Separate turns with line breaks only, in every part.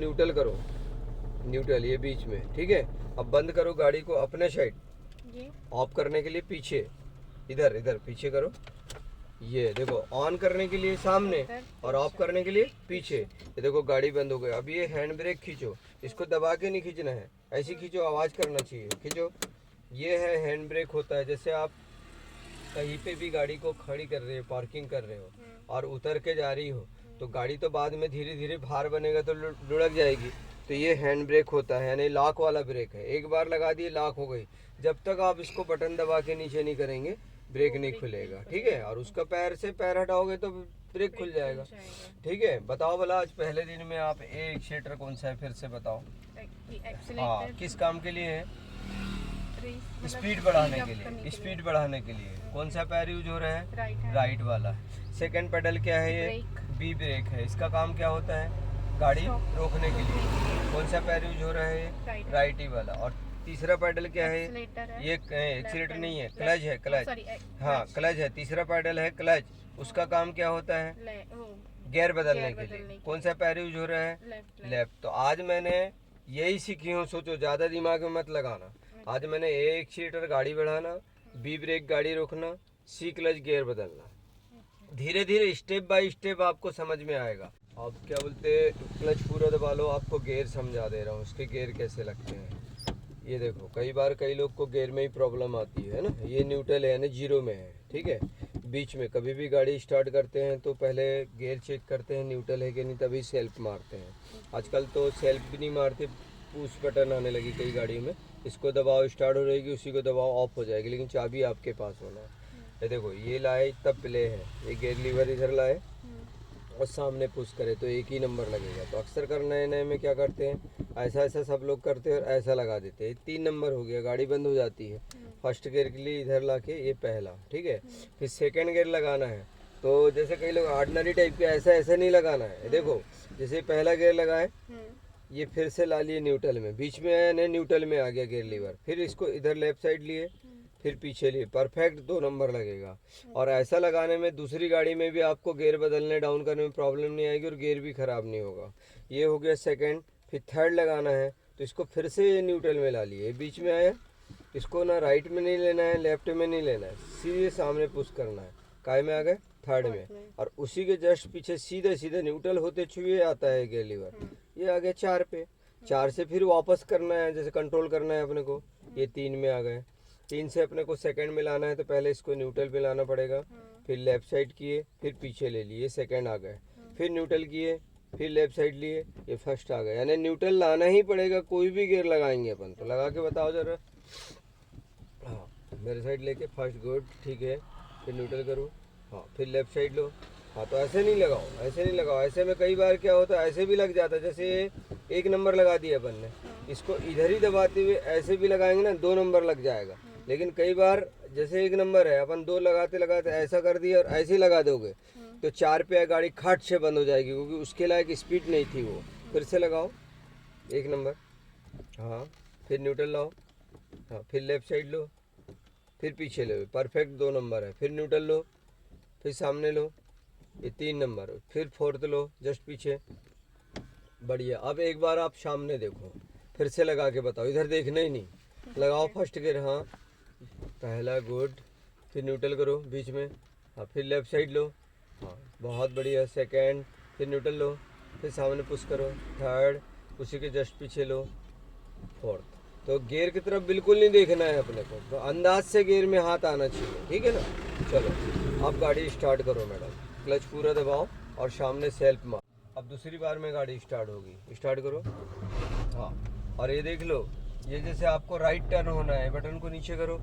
Neutral करो, neutral ये बीच में, ठीक है। अब बंद करो गाड़ी को अपने साइड, ऑफ करने के लिए पीछे, इधर इधर पीछे करो। ये देखो ऑन करने के लिए सामने और ऑफ करने के लिए पीछे। ये देखो गाड़ी बंद हो गई। अब ये हैंड ब्रेक खींचो, इसको दबा के नहीं खींचना है, ऐसी खींचो, आवाज़ करना चाहिए, खींचो। ये है हैंड ब्रेक होता है। जैसे आप कहीं पे भी गाड़ी को खड़ी कर रहे हो, पार्किंग कर रहे हो और उतर के जा रही हो, तो गाड़ी तो बाद में धीरे धीरे भार बनेगा तो लुढ़क जाएगी। तो ये हैंड ब्रेक होता है, यानी लॉक वाला ब्रेक है। एक बार लगा दिए लॉक हो गई। जब तक आप इसको बटन दबा के नीचे नहीं करेंगे ब्रेक नहीं खुलेगा, ठीक है। और उसका पैर से पैर हटाओगे तो ब्रेक खुल जाएगा, ठीक है। बताओ भला आज पहले दिन में आप एक्सीलेटर कौन सा है, फिर से बताओ। हाँ, किस काम के लिए है? स्पीड बढ़ाने के लिए, स्पीड बढ़ाने के लिए। कौन सा पैर यूज हो रहा है? राइट वाला। सेकंड पेडल क्या है? ये बी ब्रेक है। इसका काम क्या होता है? गाड़ी रोकने के लिए। कौन सा पैर यूज हो रहा है? राइट ही वाला। और तीसरा पेडल क्या है? ये एक्सीलेटर नहीं है, क्लच है, क्लच। हाँ क्लच है। तीसरा पेडल है क्लच। उसका काम क्या होता है? गियर बदलने के लिए। कौन सा पैर यूज हो रहा है? लेफ्ट। तो आज मैंने यही सीखी हूँ, सोचो ज़्यादा दिमाग में मत लगाना। आज मैंने ए एक्सीलेटर गाड़ी बढ़ाना, बी ब्रेक गाड़ी रोकना, सी क्लच गियर बदलना। धीरे धीरे स्टेप बाय स्टेप आपको समझ में आएगा। आप क्या बोलते, क्लच पूरा दबा लो, आपको गियर समझा दे रहा हूँ, उसके गियर कैसे लगते हैं। ये देखो कई बार कई लोग को गियर में ही प्रॉब्लम आती है ना। ये न्यूट्रल है ना, जीरो में है, ठीक है। बीच में कभी भी गाड़ी स्टार्ट करते हैं तो पहले गियर चेक करते हैं न्यूट्रल है कि नहीं, तभी सेल्फ मारते हैं। आजकल तो सेल्फ भी नहीं मारते, पुश बटन आने लगी कई गाड़ियों में। इसको दबाओ स्टार्ट हो जाएगी, उसी को दबाओ ऑफ हो जाएगी, लेकिन चाबी आपके पास होना है। ये देखो ये लाए तब प्ले है, ये गियर लीवर इधर लाए और सामने पुश करे तो एक ही नंबर लगेगा। तो अक्सर कर नए नए में क्या करते हैं, ऐसा ऐसा सब लोग करते हैं और ऐसा लगा देते हैं। 3 नंबर हो गया, गाड़ी बंद हो जाती है। फर्स्ट गियर के लिए इधर ला के ये पहला, ठीक है। फिर सेकंड गियर लगाना है, तो जैसे कई लोग ऑर्डिनरी टाइप के ऐसा ऐसा नहीं लगाना है। देखो जैसे पहला गियर लगाए, ये फिर से ला लिए न्यूट्रल में, बीच में आया नहीं, न्यूट्रल में आ गया गियर लीवर। फिर इसको इधर लेफ्ट साइड लिए, फिर पीछे लिए, परफेक्ट 2 नंबर लगेगा। और ऐसा लगाने में दूसरी गाड़ी में भी आपको गियर बदलने डाउन करने में प्रॉब्लम नहीं आएगी और गियर भी ख़राब नहीं होगा। ये हो गया सेकंड। फिर थर्ड लगाना है तो इसको फिर से ये न्यूट्रल में ला लिए, बीच में आया, इसको ना राइट में नहीं लेना है, लेफ्ट में नहीं लेना है, सीधे सामने पुश करना है। काय में आ गए? थर्ड में। और उसी के जस्ट पीछे सीधे सीधे न्यूट्रल होते छुए आता है गियर लीवर, ये आ गया 4 पे। 4 से फिर वापस करना है, जैसे कंट्रोल करना है अपने को, ये 3 में आ गए। 3 से अपने को सेकंड में लाना है तो पहले इसको न्यूट्रल में लाना पड़ेगा, फिर लेफ्ट साइड किए, फिर पीछे ले लिए, सेकंड आ गए। फिर न्यूट्रल किए, फिर लेफ्ट साइड लिए, ये फर्स्ट आ गया। यानी न्यूट्रल लाना ही पड़ेगा, कोई भी गियर लगाएंगे अपन तो। लगा के बताओ जरा। हाँ मेरे साइड लेके फर्स्ट, गुड, ठीक है। फिर न्यूट्रल करो, हाँ फिर लेफ्ट साइड लो। हाँ तो ऐसे नहीं लगाओ, ऐसे नहीं लगाओ। ऐसे में कई बार क्या होता है, ऐसे भी लग जाता है। जैसे 1 नंबर लगा दिया अपन ने, इसको इधर ही दबाते हुए ऐसे भी लगाएंगे ना, 2 नंबर लग जाएगा। लेकिन कई बार जैसे 1 नंबर है, अपन 2 लगाते लगाते ऐसा कर दिया और ऐसे ही लगा दोगे तो 4 पे गाड़ी खट से बंद हो जाएगी, क्योंकि उसके लायक स्पीड नहीं थी वो। फिर से लगाओ 1 नंबर, हाँ फिर न्यूट्रल लाओ, हाँ फिर लेफ्ट साइड लो, फिर पीछे लो, परफेक्ट 2 नंबर है। फिर न्यूट्रल लो, फिर सामने लो, ये 3 नंबर। फिर फोर्थ लो, जस्ट पीछे, बढ़िया। अब एक बार आप सामने देखो, फिर से लगा के बताओ, इधर देखना ही नहीं। लगाओ फर्स्ट गियर, हाँ पहला, गुड। फिर न्यूट्रल करो बीच में, हाँ फिर लेफ्ट साइड लो, हाँ बहुत बढ़िया। सेकंड, फिर न्यूट्रल लो, फिर सामने पुश करो, थर्ड, उसी के जस्ट पीछे लो, फोर्थ। तो गियर की तरफ बिल्कुल नहीं देखना है अपने को, तो अंदाज से गियर में हाथ आना चाहिए, ठीक है ना। चलो अब गाड़ी स्टार्ट करो मैडम, क्लच पूरा दबाओ और सामने सेल्फ मार। अब दूसरी बार में गाड़ी स्टार्ट होगी, स्टार्ट करो, हाँ। और ये देख लो, ये जैसे आपको राइट टर्न होना है, बटन को नीचे करो,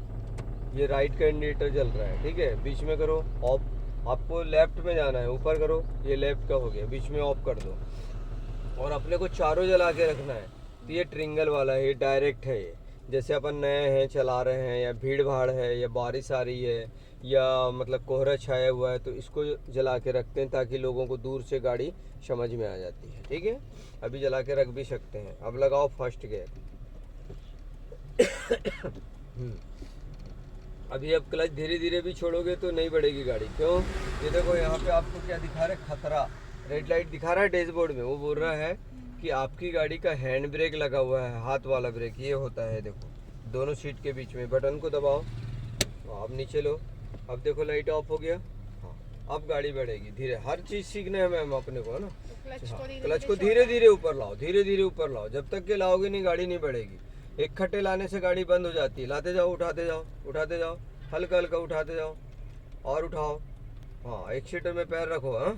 ये राइट का इंडिकेटर जल रहा है, ठीक है। बीच में करो ऑफ, आपको लेफ्ट में जाना है, ऊपर करो, ये लेफ्ट का हो गया, बीच में ऑफ कर दो। और अपने को चारों जला के रखना है। तो ये ट्रिंगल वाला है, ये डायरेक्ट है। ये जैसे अपन नए हैं, चला रहे हैं, या भीड़ भाड़ है, या बारिश आ रही है, या मतलब कोहरा छाया हुआ है, तो इसको जला के रखते हैं ताकि लोगों को दूर से गाड़ी समझ में आ जाती है, ठीक है। अभी जला के रख भी सकते हैं। अब लगाओ फर्स्ट गियर। अभी अब क्लच धीरे धीरे भी छोड़ोगे तो नहीं बढ़ेगी गाड़ी। क्यों? ये देखो यहाँ पे आपको क्या दिखा रहा है, खतरा। रेड लाइट दिखा रहा है डैशबोर्ड में, वो बोल रहा है कि आपकी गाड़ी का हैंड ब्रेक लगा हुआ है, हाथ वाला ब्रेक ये होता है। देखो दोनों सीट के बीच में बटन को दबाओ, अब नीचे लो। अब देखो लाइट ऑफ हो गया। हाँ, अब गाड़ी बढ़ेगी धीरे। हर चीज़ सीखना है मैम अपने को, है ना। क्लच को धीरे धीरे ऊपर लाओ, धीरे धीरे ऊपर लाओ। जब तक के लाओगे नहीं गाड़ी नहीं बढ़ेगी। एक खट्टे लाने से गाड़ी बंद हो जाती है। लाते जाओ, उठाते जाओ, उठाते जाओ, हल्का हल्का उठाते जाओ और उठाओ। हाँ, एक्सीटर में पैर रखो। हाँ,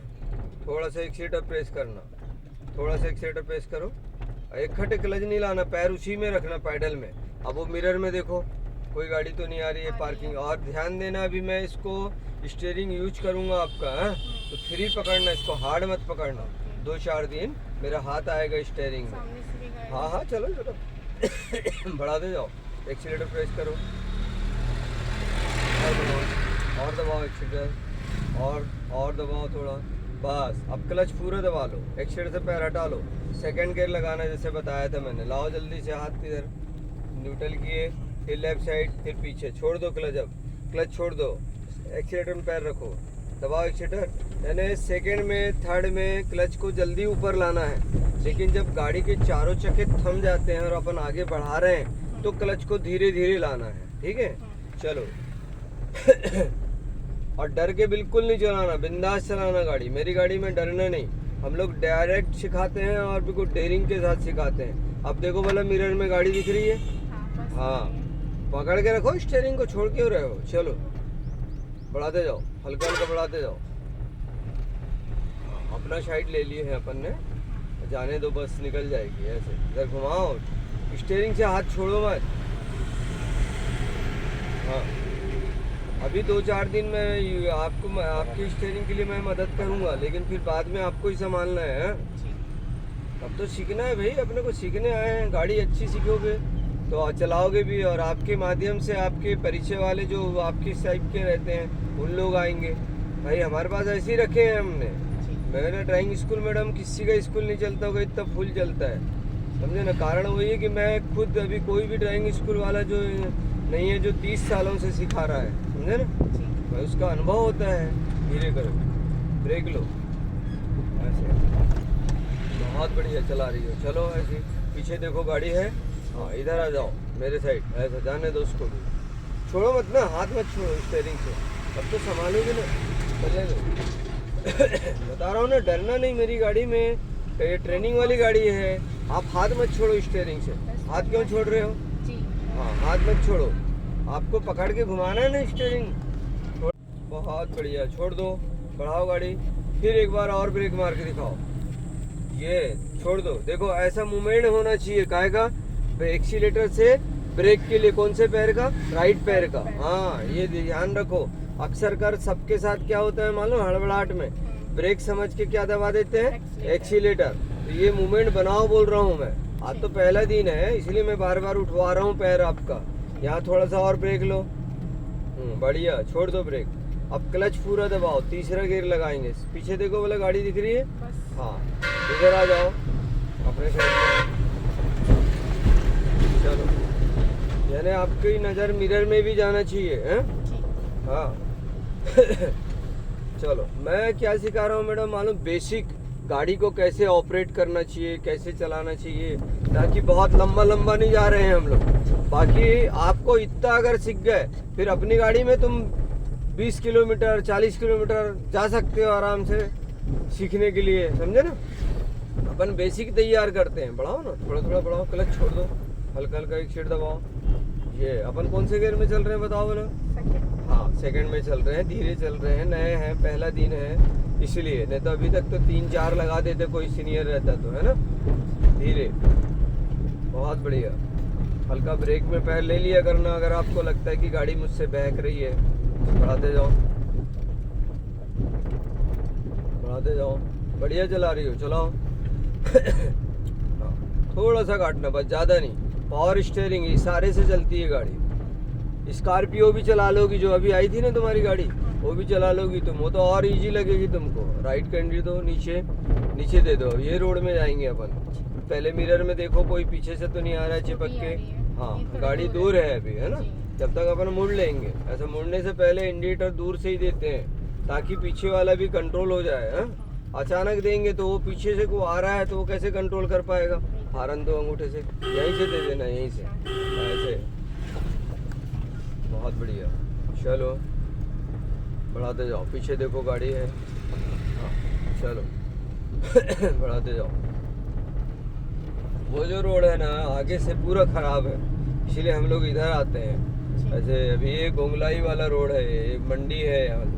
थोड़ा सा एक्सीटर प्रेस करना, थोड़ा सा एक्सीटर प्रेस करो। एक खट्टे क्लच नहीं लाना, पैर उसी में रखना पैडल में। अब वो मिरर में देखो कोई गाड़ी तो नहीं आ रही है पार्किंग। और ध्यान देना, अभी मैं इसको स्टीयरिंग यूज करूँगा आपका। तो फ्री पकड़ना, इसको हार्ड मत पकड़ना। 2-4 दिन मेरा हाथ आएगा स्टीयरिंग में। हाँ हाँ, चलो चलो बढ़ाते जाओ। एक्सीलेटर प्रेस करो और दबाओ एक्सीलेटर, और दबाओ थोड़ा। बस अब क्लच पूरा दबा लो, एक्सीलेटर से पैर हटा लो। सेकंड गियर लगाना जैसे बताया था मैंने। लाओ जल्दी से हाथ इधर, न्यूट्रल किए, फिर लेफ्ट साइड, फिर पीछे। छोड़ दो क्लच, अब क्लच छोड़ दो, एक्सीलेटर में पैर रखो, दबाओ एक्सीलेटर। यानी सेकंड में थर्ड में क्लच को जल्दी ऊपर लाना है। लेकिन जब गाड़ी के चारों चक्के थम जाते हैं और अपन आगे बढ़ा रहे हैं तो क्लच को धीरे धीरे लाना है। ठीक है, चलो और डर के बिल्कुल नहीं चलाना, बिंदास चलाना गाड़ी। मेरी गाड़ी में डरना नहीं। हम लोग डायरेक्ट सिखाते हैं और बिल्कुल डेयरिंग के साथ सिखाते हैं। अब देखो भला मिरर में गाड़ी दिख रही है। हाँ, पकड़ के रखो स्टीयरिंग को, छोड़ क्यों रहे हो। चलो बढ़ाते जाओ, हल्का हल्का बढ़ाते जाओ। अपना साइड ले लिए हैं अपन ने, जाने दो, बस निकल जाएगी। ऐसे इधर घुमाओ, स्टीयरिंग से हाथ छोड़ो मत। हाँ, अभी 2-4 दिन में आपको आपकी स्टीयरिंग के लिए मैं मदद करूंगा, लेकिन फिर बाद में आपको ही संभालना है। अब तो सीखना है भाई, अपने को सीखने आए हैं। गाड़ी अच्छी सीखोगे तो चलाओगे भी, और आपके माध्यम से आपके परिचय वाले जो आपके टाइप के रहते हैं उन लोग आएंगे। भाई हमारे पास ऐसे ही रखे हैं हमने। मैंने ड्राइविंग स्कूल, मैडम किसी का स्कूल नहीं चलता होगा इतना फुल चलता है, समझे ना। कारण वही है कि मैं खुद अभी कोई भी ड्राइविंग स्कूल वाला जो नहीं है जो 30 सालों से सिखा रहा है, समझे ना। भाई उसका अनुभव होता है। धीरे करो, ब्रेक लो, ऐसे। बहुत बढ़िया चला रही हो, चलो ऐसे। पीछे देखो गाड़ी है। हाँ, इधर आ जाओ मेरे साइड, ऐसा जाने दो उसको भी। छोड़ो मत ना, हाथ मत छोड़ो स्टीयरिंग से। अब तो संभालोगे ना, चलेगा। बता रहा हूँ ना, डरना नहीं। मेरी गाड़ी में ये ट्रेनिंग वाली गाड़ी है। आप हाथ मत छोड़ो स्टीयरिंग से। हाथ क्यों छोड़ रहे हो। हाँ, हाथ मत छोड़ो, आपको पकड़ के घुमाना है ना स्टीयरिंग। बहुत बढ़िया, छोड़ दो, बढ़ाओ गाड़ी। फिर एक बार और ब्रेक मार के दिखाओ। ये छोड़ दो। देखो ऐसा मूवमेंट होना चाहिए काहे का, एक्सीलेटर से ब्रेक के लिए। कौन से पैर का, राइट पैर का। हाँ, ये ध्यान रखो। अक्सर कर सबके साथ क्या होता है मालूम, हड़बड़ाहट में ब्रेक समझ के क्या दबा देते हैं, एक्सीलेटर। तो ये मूवमेंट बनाओ बोल रहा हूँ मैं। आज तो पहला दिन है इसलिए मैं बार बार उठवा रहा हूँ पैर आपका। यहाँ थोड़ा सा और ब्रेक लो। बढ़िया, छोड़ दो ब्रेक। अब क्लच पूरा दबाओ, तीसरा गियर लगाएंगे। पीछे देखो बोला गाड़ी दिख रही है। हाँ, इधर आ जाओ अपने साइड में। चलो, यानी आपकी नज़र मिरर में भी जाना चाहिए है। हाँ चलो, मैं क्या सिखा रहा हूँ मैडम मालूम, बेसिक गाड़ी को कैसे ऑपरेट करना चाहिए, कैसे चलाना चाहिए, ताकि बहुत लंबा लंबा नहीं जा रहे हैं हम लोग। बाकी आपको इतना अगर सीख गए, फिर अपनी गाड़ी में तुम 20 किलोमीटर 40 किलोमीटर जा सकते हो आराम से सीखने के लिए, समझे ना। अपन बेसिक तैयार करते हैं। बढ़ाओ ना, थोड़ा थोड़ा बढ़ाओ, क्लच छोड़ दो, हल्का हल्का एक सीट दबाओ। ये अपन कौन से गियर में चल रहे हैं बताओ बोलो। हाँ, सेकंड में चल रहे हैं, धीरे चल रहे हैं, नए हैं, पहला दिन है इसलिए। नहीं तो अभी तक तो 3-4 लगा देते कोई सीनियर रहता तो, है ना। धीरे, बहुत बढ़िया। हल्का ब्रेक में पैर ले लिया करना अगर आपको लगता है कि गाड़ी मुझसे बहक रही है। बढ़ाते जाओ, बढ़ाते जाओ। बढ़िया चला रही हो, चलाओ। थोड़ा सा काटना बस, ज़्यादा नहीं। पावर स्टीयरिंग इशारे से चलती है गाड़ी। स्कॉर्पियो भी चला लोगी, जो अभी आई थी ना तुम्हारी गाड़ी, वो भी चला लोगी तुम, वो तो और इजी लगेगी तुमको। राइट कैंडी दो, नीचे नीचे दे दो। ये रोड में जाएंगे अपन। पहले मिरर में देखो कोई पीछे से तो नहीं आ रहा है चिपक के। हाँ, गाड़ी दूर है अभी, है ना। जब तक अपन मुड़ लेंगे, ऐसा मुड़ने से पहले इंडिकेटर दूर से ही देते हैं ताकि पीछे वाला भी कंट्रोल हो जाए। अचानक देंगे तो वो पीछे से को आ रहा है तो वो कैसे कंट्रोल कर पाएगा। हारन दो अंगूठे से, यहीं से दे देना, यहीं से ऐसे। बहुत बढ़िया, चलो बढ़ाते जाओ। पीछे देखो गाड़ी है, हाँ चलो बढ़ाते जाओ। वो जो रोड है ना आगे से पूरा खराब है, इसलिए हम लोग इधर आते हैं। ऐसे अभी ये गोंगलाई वाला रोड है, ये मंडी है यहाँ।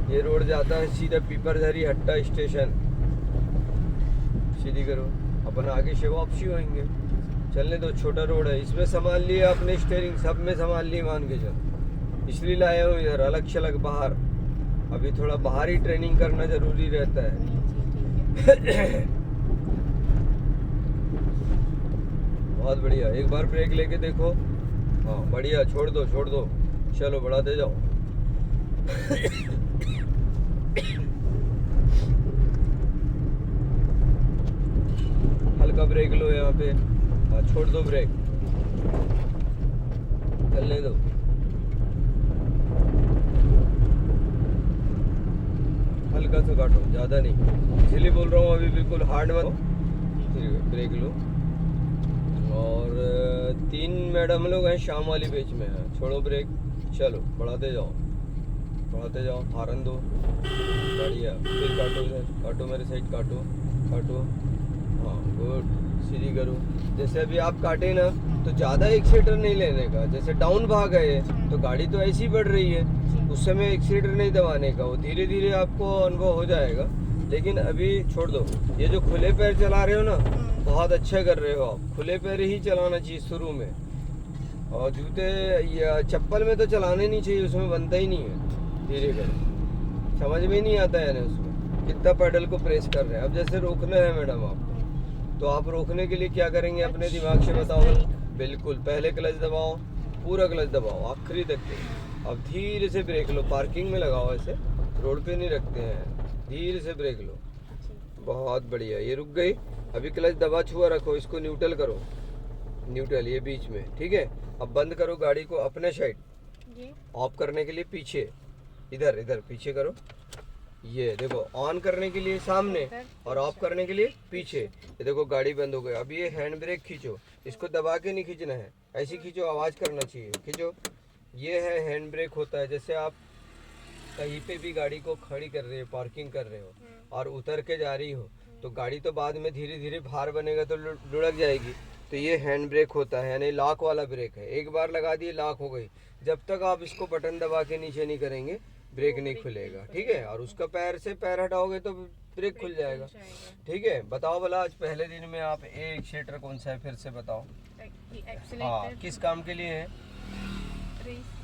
ये रोड जाता है सीधा पीपरझरी हट्टा स्टेशन। सीधी करो, अपन आगे से वापसी होंगे। चलने दो, छोटा रोड है, इसमें संभाल लिए अपने स्टीयरिंग, सब में संभाल लिए मान के चलो। इसलिए लाया हूँ इधर अलग शलग बाहर। अभी थोड़ा बाहर ही ट्रेनिंग करना जरूरी रहता है। बहुत बढ़िया, एक बार ब्रेक लेके देखो। हाँ बढ़िया, छोड़ दो छोड़ दो, चलो बढ़ाते जाओ। हल्का ब्रेक लो यहाँ पे, हाँ छोड़ दो ब्रेक, चलने दो। हल्का सा काटो, ज़्यादा नहीं, इसलिए बोल रहा हूँ अभी बिल्कुल हार्ड मत। ब्रेक लो। और 3 मैडम लोग हैं शाम वाली बेच में है, छोड़ो ब्रेक, चलो बढ़ाते जाओ बढ़ाते जाओ। हारन दो, बढ़िया, फिर काटो इधर, काटो मेरे साइड, काटो काटो, हाँ गुड, सीधी करो। जैसे अभी आप काटे ना तो ज़्यादा एक्सीटर नहीं लेने का, जैसे डाउन भाग है तो गाड़ी तो ऐसी बढ़ रही है, उस समय एक्सीटर नहीं दबाने का, वो धीरे धीरे आपको अनुभव हो जाएगा। लेकिन अभी छोड़ दो, ये जो खुले पैर चला रहे हो ना बहुत अच्छा कर रहे हो आप, खुले पैर ही चलाना चाहिए शुरू में। और जूते या चप्पल में तो चलाने नहीं चाहिए, उसमें बनता ही नहीं है। धीरे करो, समझ में नहीं आता है ना उसमें कितना पैडल को प्रेस कर रहे हैं। अब जैसे रोकना है मैडम आपको, तो आप रोकने के लिए क्या करेंगे अपने दिमाग से बताओ। बिल्कुल, पहले क्लच दबाओ, पूरा क्लच दबाओ आखिरी तक के। अब धीरे से ब्रेक लो, पार्किंग में लगाओ, ऐसे रोड पे नहीं रखते हैं। धीरे से ब्रेक लो, बहुत बढ़िया, ये रुक गई। अभी क्लच दबा छुआ रखो, इसको न्यूट्रल करो, न्यूट्रल ये बीच में, ठीक है। अब बंद करो गाड़ी को अपने साइड, ऑफ करने के लिए पीछे, इधर इधर पीछे करो। ये देखो, ऑन करने के लिए सामने और ऑफ करने के लिए पीछे। ये देखो गाड़ी बंद हो गई। अब ये हैंड ब्रेक खींचो, इसको दबा के नहीं खींचना है, ऐसे खींचो, आवाज़ करना चाहिए, खींचो। ये है हैंड ब्रेक होता है, जैसे आप कहीं पे भी गाड़ी को खड़ी कर रहे हो, पार्किंग कर रहे हो और उतर के जा रही हो, तो गाड़ी तो बाद में धीरे धीरे भार बनेगा तो लुढ़क जाएगी। तो ये हैंड ब्रेक होता है, यानी लॉक वाला ब्रेक है। एक बार लगा दिए, लॉक हो गई। जब तक आप इसको बटन दबा के नीचे नहीं करेंगे ब्रेक नहीं खुलेगा, ठीक है। और उसका पैर से पैर हटाओगे तो ब्रेक खुल जाएगा, ठीक है। बताओ भला, आज पहले दिन में आप एक्सीलेटर कौन सा है, फिर से बताओ। हाँ, किस काम के लिए है?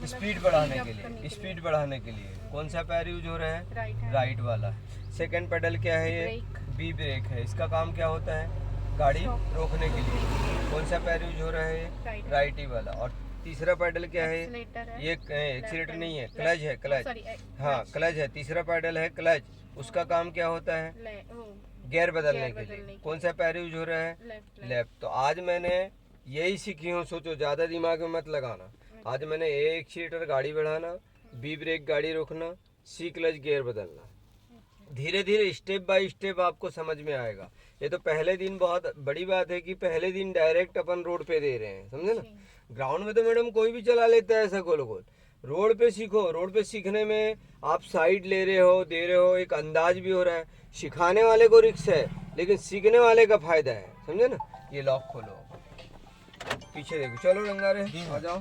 स्पीड बढ़ाने के लिए, स्पीड बढ़ाने के लिए। कौन सा पैर यूज हो रहा है? राइट वाला। सेकंड पेडल क्या है? ये बी ब्रेक है। इसका काम क्या होता है? गाड़ी रोकने के लिए। कौन सा पैर यूज हो रहा है? राइट ही वाला। और तीसरा पैडल क्या है? ये एक्सीलेटर नहीं है, क्लच है, क्लच। हाँ क्लच है, तीसरा पैडल है क्लच। उसका काम क्या होता है? गियर बदलने के लिए। कौन सा पैर यूज हो रहा है? लेफ्ट। तो आज मैंने यही सीखी हूँ, सोचो ज़्यादा दिमाग में मत लगाना। आज मैंने ए एक्सीलेटर गाड़ी बढ़ाना, बी ब्रेक गाड़ी रोकना, सी क्लच गियर बदलना। धीरे धीरे स्टेप बाय स्टेप आपको समझ में आएगा। ये तो पहले दिन बहुत बड़ी बात है कि पहले दिन डायरेक्ट अपन रोड पे दे रहे हैं, समझे ना। ग्राउंड में तो मैडम कोई भी चला लेता है ऐसा गोल गोल। रोड पे सीखो, रोड पे सीखने में आप साइड ले रहे हो, दे रहे हो, एक अंदाज भी हो रहा है। सिखाने वाले को रिस्क है, लेकिन सीखने वाले का फायदा है, समझे ना। ये लॉक खोलो, पीछे देखो, चलो रंगारे आ जाओ।